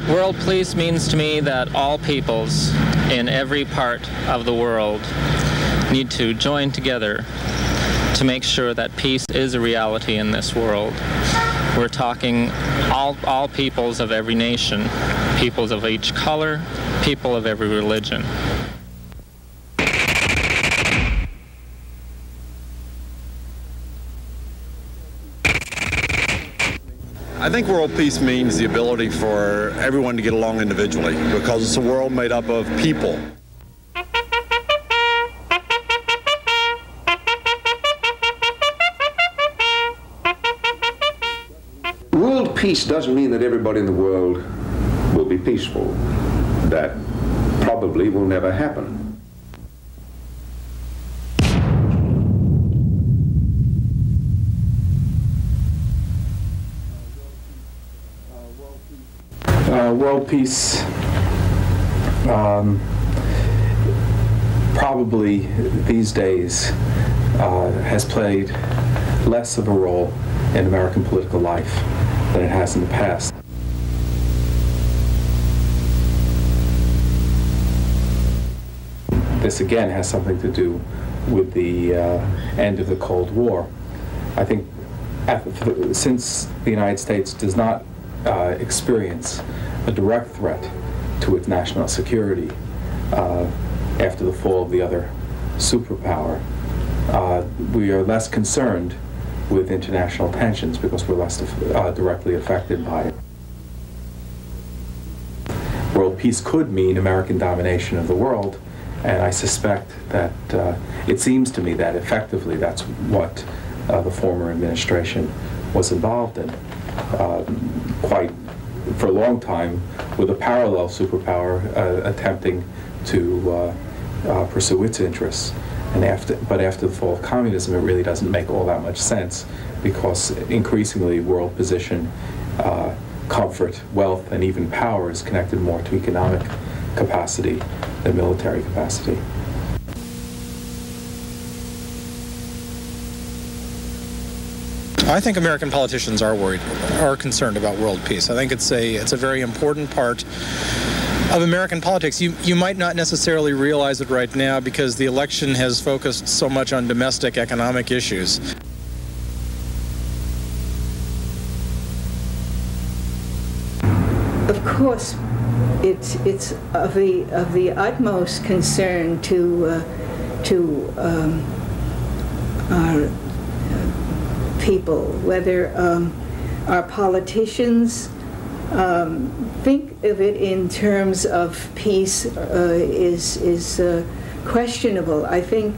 World peace means to me that all peoples in every part of the world need to join together to make sure that peace is a reality in this world. We're talking all peoples of every nation, peoples of each color, people of every religion. I think world peace means the ability for everyone to get along individually, because it's a world made up of people. World peace doesn't mean that everybody in the world will be peaceful. That probably will never happen. World peace probably these days has played less of a role in American political life than it has in the past. This again has something to do with the end of the Cold War. I think since the United States does not experience a direct threat to its national security after the fall of the other superpower, we are less concerned with international tensions because we're less directly affected by it. World peace could mean American domination of the world, and I suspect that it seems to me that effectively that's what the former administration was involved in. Quite for a long time, with a parallel superpower attempting to pursue its interests. But after the fall of communism, it really doesn't make all that much sense, because increasingly world position, comfort, wealth, and even power is connected more to economic capacity than military capacity. I think American politicians are concerned about world peace. I think it's a very important part of American politics. You might not necessarily realize it right now because the election has focused so much on domestic economic issues. Of course, it's of the utmost concern to our people, whether our politicians think of it in terms of peace is questionable. I think,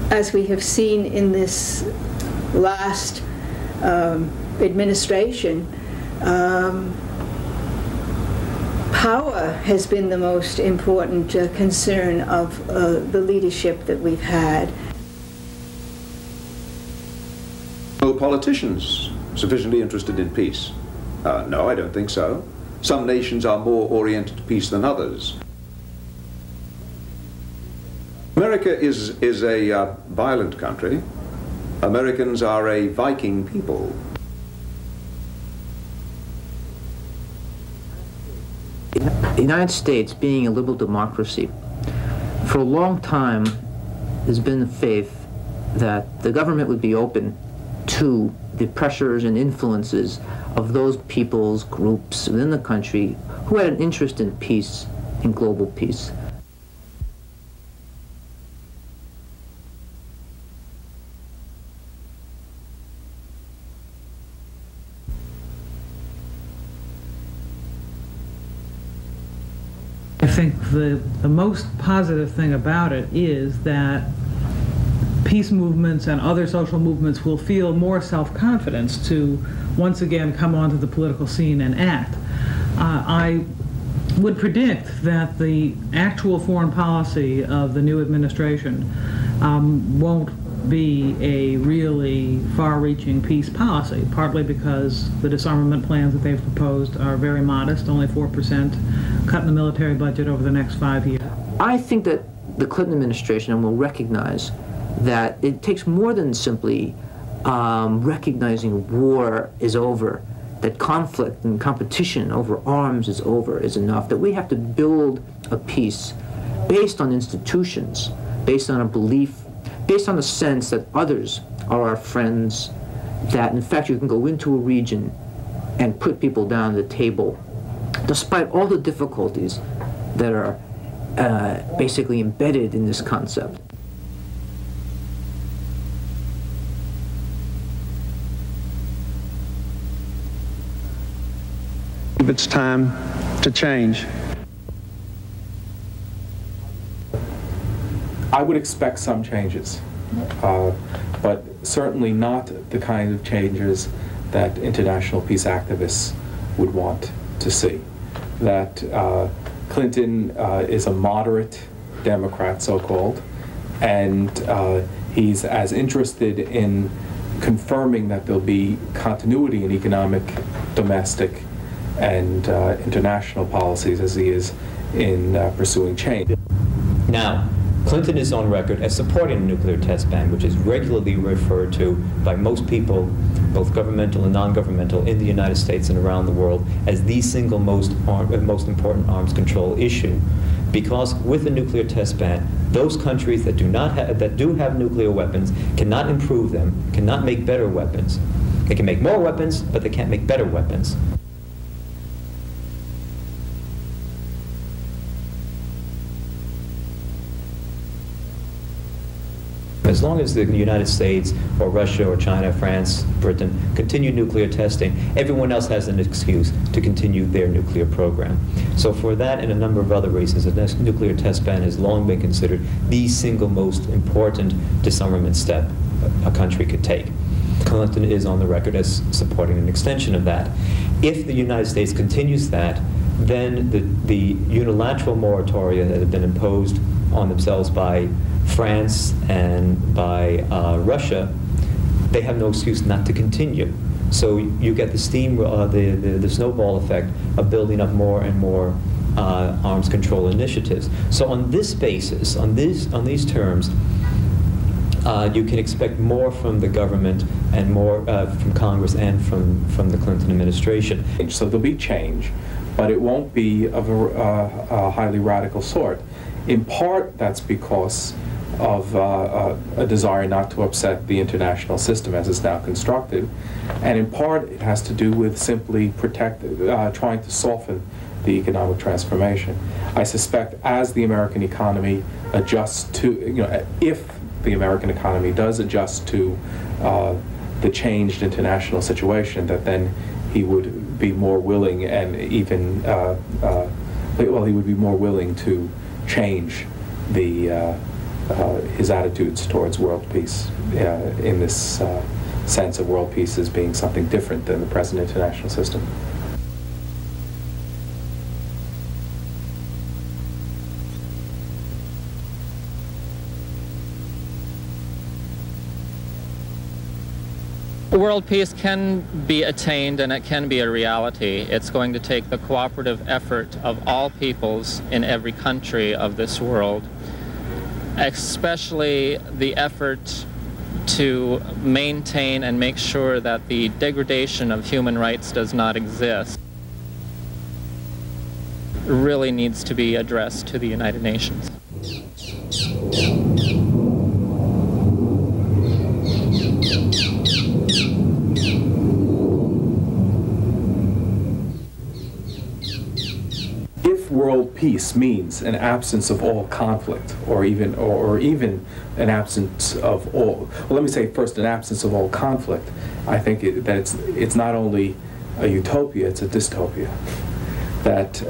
as we have seen in this last administration, power has been the most important concern of the leadership that we've had. Are politicians sufficiently interested in peace? No, I don't think so. Some nations are more oriented to peace than others. America is a violent country. Americans are a Viking people. The United States, being a liberal democracy, for a long time has been the faith that the government would be open to the pressures and influences of those peoples, groups within the country who had an interest in peace, in global peace. I think the most positive thing about it is that peace movements and other social movements will feel more self-confidence to once again come onto the political scene and act. I would predict that the actual foreign policy of the new administration won't be a really far-reaching peace policy, partly because the disarmament plans that they've proposed are very modest, only 4% cut in the military budget over the next 5 years. I think that the Clinton administration will recognize that it takes more than simply recognizing war is over that conflict and competition over arms is over is enough, that we have to build a peace based on institutions, based on a belief, based on the sense that others are our friends, that in fact you can go into a region and put people down at the table, despite all the difficulties that are basically embedded in this concept. It's time to change. I would expect some changes, but certainly not the kind of changes that international peace activists would want to see. That Clinton is a moderate Democrat, so-called, and he's as interested in confirming that there'll be continuity in economic, domestic, and international policies as he is in pursuing change. Now, Clinton is on record as supporting a nuclear test ban, which is regularly referred to by most people, both governmental and non-governmental, in the United States and around the world as the single most important arms control issue. Because with the nuclear test ban, those countries that do have nuclear weapons cannot improve them, cannot make better weapons. They can make more weapons, but they can't make better weapons. As long as the United States or Russia or China, France, Britain continue nuclear testing, everyone else has an excuse to continue their nuclear program. So for that and a number of other reasons, a nuclear test ban has long been considered the single most important disarmament step a country could take. Clinton is on the record as supporting an extension of that. If the United States continues that, then the unilateral moratoria that have been imposed on themselves by France and by Russia, they have no excuse not to continue. So you get the the snowball effect of building up more and more arms control initiatives. So on this basis, on these terms, you can expect more from the government and more from Congress and from the Clinton administration. So there'll be change, but it won't be of a highly radical sort. In part, that's because of a desire not to upset the international system as it's now constructed, and in part it has to do with simply trying to soften the economic transformation. I suspect as the American economy adjusts to, if the American economy does adjust to the changed international situation, that then he would be more willing and even, he would be more willing to change his attitudes towards world peace in this sense of world peace as being something different than the present international system. World peace can be attained and it can be a reality. It's going to take the cooperative effort of all peoples in every country of this world, especially the effort to maintain and make sure that the degradation of human rights does not exist. Really needs to be addressed to the United Nations. World peace means an absence of all conflict, or even an absence of all. Well, let me say first, an absence of all conflict. I think that it's not only a utopia; it's a dystopia. That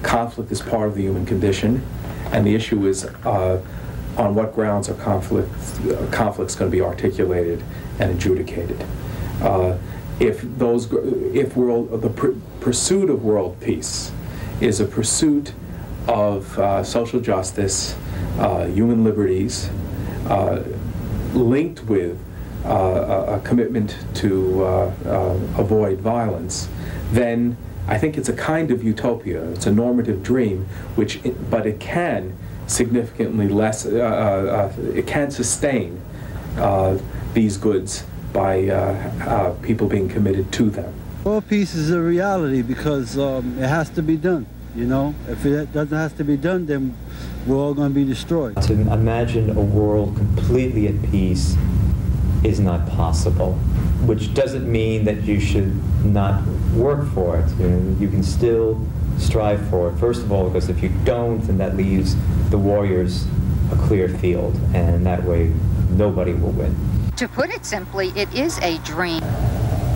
conflict is part of the human condition, and the issue is on what grounds are conflicts going to be articulated and adjudicated. If the pursuit of world peace is a pursuit of social justice, human liberties, linked with a commitment to avoid violence, then I think it's a kind of utopia. It's a normative dream, but it can significantly it can sustain these goods by people being committed to them. World peace is a reality because it has to be done, you know? If it doesn't have to be done, then we're all going to be destroyed. To imagine a world completely at peace is not possible, which doesn't mean that you should not work for it. You know, you can still strive for it. First of all, because if you don't, then that leaves the warriors a clear field, and that way nobody will win. To put it simply, it is a dream.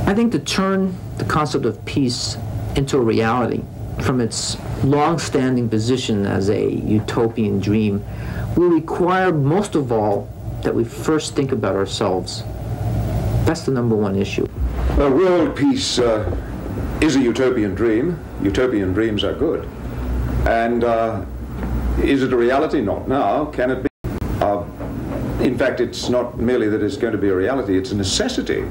I think to turn the concept of peace into a reality from its long-standing position as a utopian dream will require, most of all, that we first think about ourselves. That's the number one issue. World peace is a utopian dream. Utopian dreams are good. And is it a reality? Not now. Can it be? In fact, it's not merely that it's going to be a reality, it's a necessity.